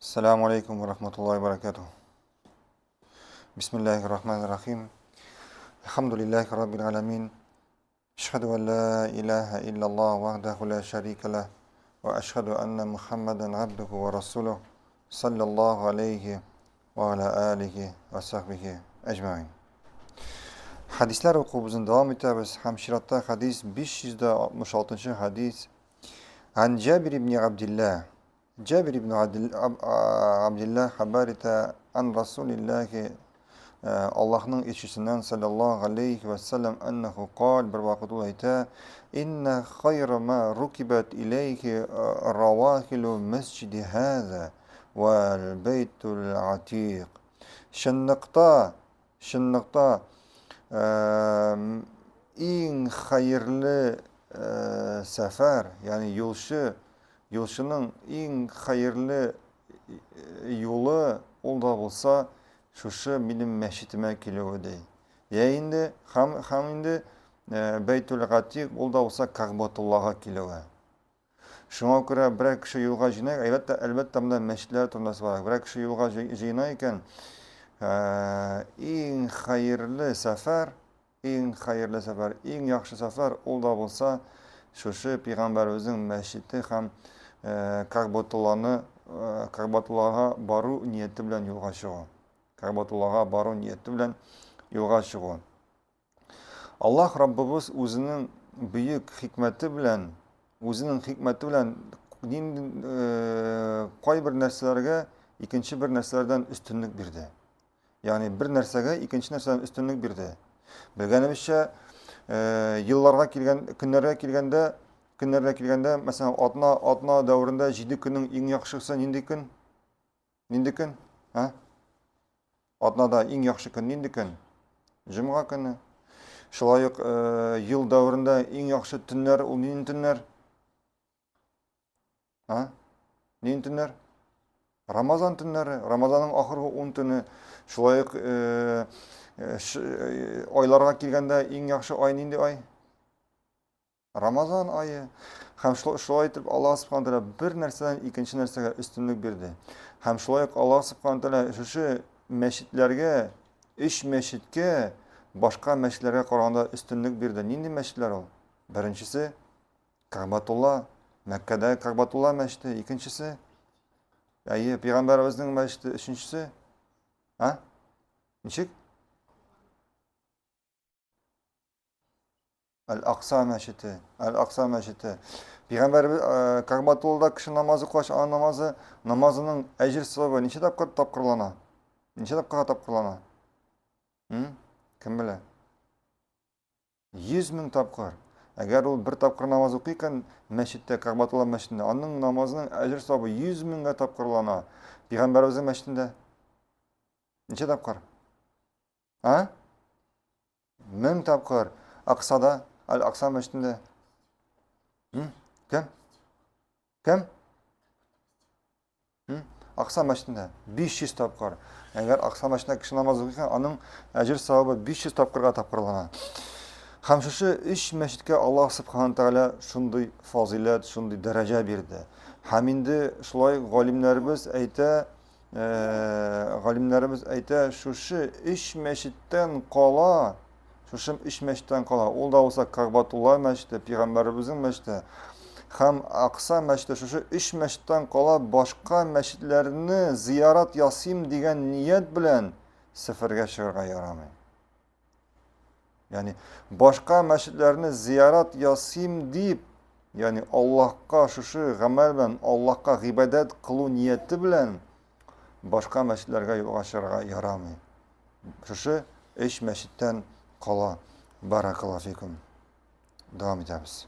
Assalamu alaikum wa rahmatullahi wa barakatuh. Bismillahirrahmanirrahim. Alhamdulillahi rabbil alamin. Ashhadu an la ilaha illallah wahdahu la sharika lah. Wa ashhadu anna Muhammadan abduhu wa rasuluh. Sallallahu alayhi wa ala alihi wa sahbihi ajma'in. Hadislar o'quvimizda davom etamiz. Hamshiratda hadis 566 hadis. An Jabir ibn Abdullah. جابر بن عبد الله حبارة عن رسول الله Allah'ın elçisinden sallallahu aleyhi ve sellem ennehu kal bir vakit olayta inne hayra ma rukibat ileyhi ravahilu mescidi hâzâ vel beytul atik. Şınlıkta en hayırlı sefer yani yolşunun en hayırlı yolu olda bolsa şuşu benim meşitime kilo dey. Ya indi ham indi Beytül Atik olda bolsa Ka'batullah'a kilo. Şuna göre bir kişi yolga jinayak elbette bunda meşitler turnası var. Bir kişi yolga jinayken en hayırlı sefer, en yaxşı sefer olda bolsa şuşu Peygamberimizin meşiti ham Ka'batullah'a baru niyeti bilen yolga çıgı. Ka'batullah'a baru niyeti bilen yolga çıgı. Allah Rabbimiz özünün büyük hikmeti bilen koy bir narsalarga ikinci bir narsalardan üstünlük birdi. Yani bir narsaga ikinci narsadan üstünlük birdi. Bilganimizcha yıllarga kelgan kunlarga kelganda mesela atna davrında 7 kunning eng yaxshisi nindi kun? Ha? Atnada eng yaxshi kun nindi kun? Juma kuni. Şulayık yıl davrında eng yaxshi tunlar ul nindi tunlar? Ha? Nindi tunlar? Ramazan tunları. Ramazanın ahırgi 10 tuni. Şulayık oylarga kelganda eng yaxshi oy nindi oy? Ramazan ayı. Hem şulay etip Allah subhanahu teala bir narsadan ikinci narsaga üstünlük berdi. Hem şulay Allah subhanahu teala şu meşitlerge, iş meşitke başka meşitlerge qaraganda üstünlük berdi. Nindi meşitler ol? Birincisi Ka'batullah, Mekke'de Ka'batullah meşiti. İkincisi Peygamberimizin meşiti. Üçüncüsü ha? Niçik? El-Aqsa meşiti. Peygamberimiz Ka'batullah'da kişi namazı kılış, namazının ecir sevabı neçe tapkırlana? Neçe tapkırlana? Kim bile? 100.000 tapkır. Eğer o bir tapkır namaz okuyken meşitte, Ka'batullah meşitinde, onun namazının ecir sevabı 100.000'e tapkırlana. Peygamberimizin meşitinde neçe tapkır? Ha? 1000 tapkır. Aqsa'da, Al-Aqsa meşitinde. Kim? Aqsa meşitinde 500 tapkır. Eğer Aqsa meşitinde kişi namaz okuyken onun ecir sevabı 500 tapkırga tapkırlana. Hem şu iş meşitke Allah subhanahu teala şunday fazilet, şunday derece berdi. Hem indi şulay galimlerimiz ayta şu iş meşitten qala Şuşum iş meşitten qala. Ol da olsa Ka'batullah meşiti, Peygamberimizin meşiti. Hem Aqsa meşiti şuşu iş meşitten qala başka meşitlerini ziyaret yasayım degan niyet bilen seferge çıkırga yaramay. Yani başka meşitlerini ziyaret yasayım deyip yani Allah'a şuşu gamel bilen Allah'a ibadet kılu niyeti bilen başka meşitlerge yolga çıkırga yaramay. Şuşu iş meşitten qala. Barakallahu fikum. Devam ederiz.